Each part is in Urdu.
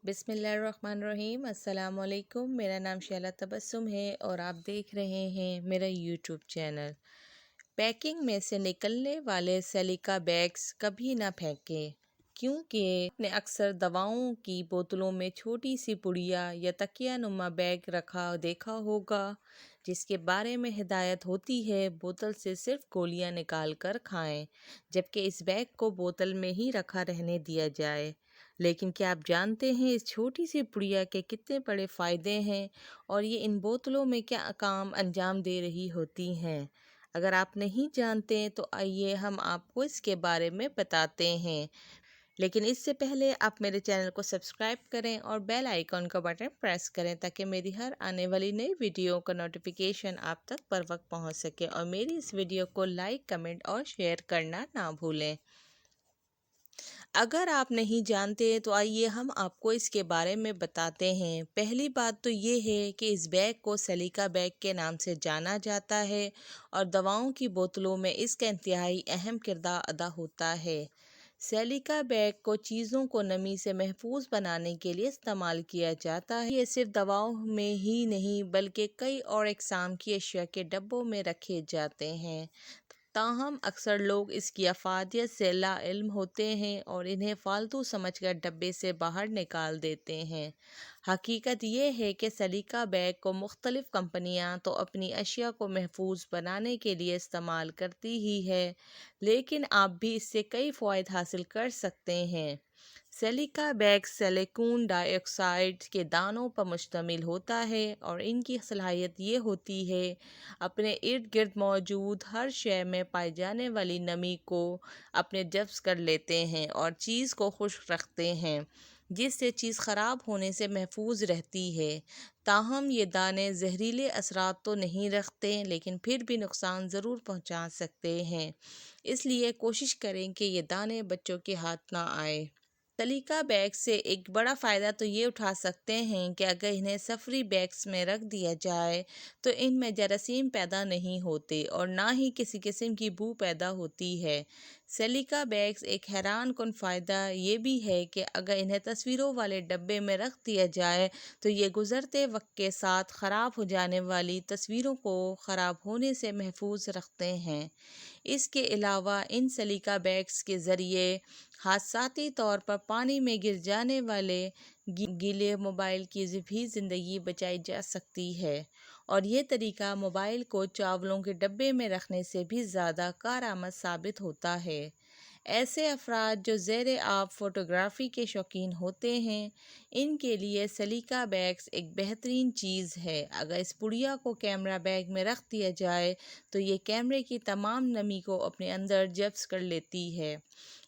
بسم اللہ الرحمن الرحیم۔ السلام علیکم، میرا نام شیلا تبسم ہے اور آپ دیکھ رہے ہیں میرا یوٹیوب چینل۔ پیکنگ میں سے نکلنے والے سلیکا بیگز کبھی نہ پھینکیں، کیونکہ آپ نے اکثر دواؤں کی بوتلوں میں چھوٹی سی پڑیا یا تکیہ نما بیگ رکھا دیکھا ہوگا، جس کے بارے میں ہدایت ہوتی ہے بوتل سے صرف گولیاں نکال کر کھائیں، جبکہ اس بیگ کو بوتل میں ہی رکھا رہنے دیا جائے۔ لیکن کیا آپ جانتے ہیں اس چھوٹی سی پڑیا کے کتنے بڑے فائدے ہیں اور یہ ان بوتلوں میں کیا کام انجام دے رہی ہوتی ہیں؟ اگر آپ نہیں جانتے تو آئیے ہم آپ کو اس کے بارے میں بتاتے ہیں، لیکن اس سے پہلے آپ میرے چینل کو سبسکرائب کریں اور بیل آئیکن کا بٹن پریس کریں تاکہ میری ہر آنے والی نئی ویڈیو کا نوٹیفیکیشن آپ تک پر وقت پہنچ سکے، اور میری اس ویڈیو کو لائک، کمنٹ اور شیئر کرنا نہ بھولیں۔ اگر آپ نہیں جانتے تو آئیے ہم آپ کو اس کے بارے میں بتاتے ہیں۔ پہلی بات تو یہ ہے کہ اس بیگ کو سلیکا بیگ کے نام سے جانا جاتا ہے اور دواؤں کی بوتلوں میں اس کا انتہائی اہم کردار ادا ہوتا ہے۔ سلیکا بیگ کو چیزوں کو نمی سے محفوظ بنانے کے لیے استعمال کیا جاتا ہے۔ یہ صرف دواؤں میں ہی نہیں بلکہ کئی اور اقسام کی اشیاء کے ڈبوں میں رکھے جاتے ہیں، تاہم اکثر لوگ اس کی افادیت سے لا علم ہوتے ہیں اور انہیں فالتو سمجھ کر ڈبے سے باہر نکال دیتے ہیں۔ حقیقت یہ ہے کہ سلیکا بیگ کو مختلف کمپنیاں تو اپنی اشیاء کو محفوظ بنانے کے لیے استعمال کرتی ہی ہے، لیکن آپ بھی اس سے کئی فوائد حاصل کر سکتے ہیں۔ سلیکا بیگ سلیکون ڈائی آکسائڈ کے دانوں پر مشتمل ہوتا ہے اور ان کی صلاحیت یہ ہوتی ہے اپنے ارد گرد موجود ہر شے میں پائی جانے والی نمی کو اپنے جذب کر لیتے ہیں اور چیز کو خشک رکھتے ہیں، جس سے چیز خراب ہونے سے محفوظ رہتی ہے۔ تاہم یہ دانے زہریلے اثرات تو نہیں رکھتے، لیکن پھر بھی نقصان ضرور پہنچا سکتے ہیں، اس لیے کوشش کریں کہ یہ دانے بچوں کے ہاتھ نہ آئے۔ سلیکا بیگ سے ایک بڑا فائدہ تو یہ اٹھا سکتے ہیں کہ اگر انہیں سفری بیگز میں رکھ دیا جائے تو ان میں جراثیم پیدا نہیں ہوتے اور نہ ہی کسی قسم کی بو پیدا ہوتی ہے۔ سلیکا بیگز ایک حیران کن فائدہ یہ بھی ہے کہ اگر انہیں تصویروں والے ڈبے میں رکھ دیا جائے تو یہ گزرتے وقت کے ساتھ خراب ہو جانے والی تصویروں کو خراب ہونے سے محفوظ رکھتے ہیں۔ اس کے علاوہ ان سلیکا بیگز کے ذریعے حادثاتی طور پر پانی میں گر جانے والے گیلے موبائل کی بھی زندگی بچائی جا سکتی ہے، اور یہ طریقہ موبائل کو چاولوں کے ڈبے میں رکھنے سے بھی زیادہ کارآمد ثابت ہوتا ہے۔ ایسے افراد جو زیر آب فوٹوگرافی کے شوقین ہوتے ہیں، ان کے لیے سلیکا بیگز ایک بہترین چیز ہے۔ اگر اس پڑیا کو کیمرہ بیگ میں رکھ دیا جائے تو یہ کیمرے کی تمام نمی کو اپنے اندر جذب کر لیتی ہے۔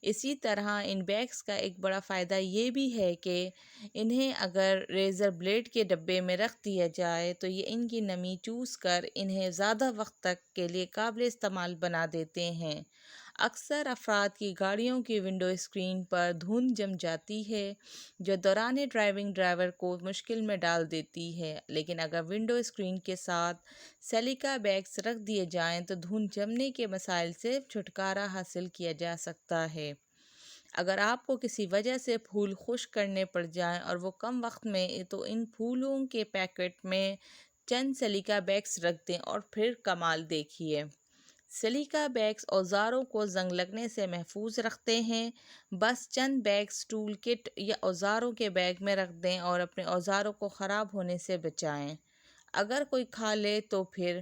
اسی طرح ان بیگز کا ایک بڑا فائدہ یہ بھی ہے کہ انہیں اگر ریزر بلیڈ کے ڈبے میں رکھ دیا جائے تو یہ ان کی نمی چوس کر انہیں زیادہ وقت تک کے لیے قابل استعمال بنا دیتے ہیں۔ اکثر افراد کی گاڑیوں کی ونڈو اسکرین پر دھند جم جاتی ہے، جو دوران ڈرائیونگ ڈرائیور کو مشکل میں ڈال دیتی ہے، لیکن اگر ونڈو اسکرین کے ساتھ سلیکا بیگز رکھ دیے جائیں تو دھند جمنے کے مسائل سے چھٹکارا حاصل کیا جا سکتا ہے۔ اگر آپ کو کسی وجہ سے پھول خشک کرنے پڑ جائیں اور وہ کم وقت میں، تو ان پھولوں کے پیکٹ میں چند سلیکا بیگز رکھ دیں اور پھر کمال دیکھیے۔ سلیکا بیگز اوزاروں کو زنگ لگنے سے محفوظ رکھتے ہیں۔ بس چند بیگز ٹول کٹ یا اوزاروں کے بیگ میں رکھ دیں اور اپنے اوزاروں کو خراب ہونے سے بچائیں۔ اگر کوئی کھا لے تو پھر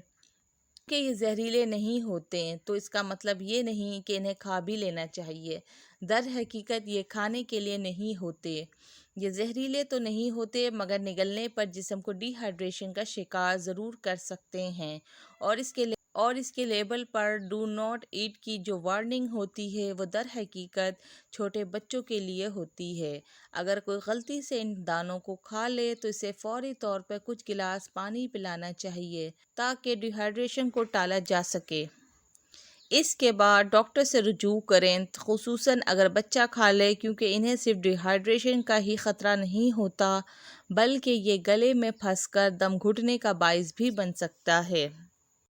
کہ یہ زہریلے نہیں ہوتے تو اس کا مطلب یہ نہیں کہ انہیں کھا بھی لینا چاہیے۔ در حقیقت یہ کھانے کے لیے نہیں ہوتے۔ یہ زہریلے تو نہیں ہوتے، مگر نگلنے پر جسم کو ڈی ہائیڈریشن کا شکار ضرور کر سکتے ہیں، اور اس کے لیبل پر ڈو ناٹ ایٹ کی جو وارننگ ہوتی ہے وہ در حقیقت چھوٹے بچوں کے لیے ہوتی ہے۔ اگر کوئی غلطی سے ان دانوں کو کھا لے تو اسے فوری طور پر کچھ گلاس پانی پلانا چاہیے تاکہ ڈی ہائیڈریشن کو ٹالا جا سکے۔ اس کے بعد ڈاکٹر سے رجوع کریں، خصوصاً اگر بچہ کھا لے، کیونکہ انہیں صرف ڈی ہائیڈریشن کا ہی خطرہ نہیں ہوتا بلکہ یہ گلے میں پھنس کر دم گھٹنے کا باعث بھی بن سکتا ہے۔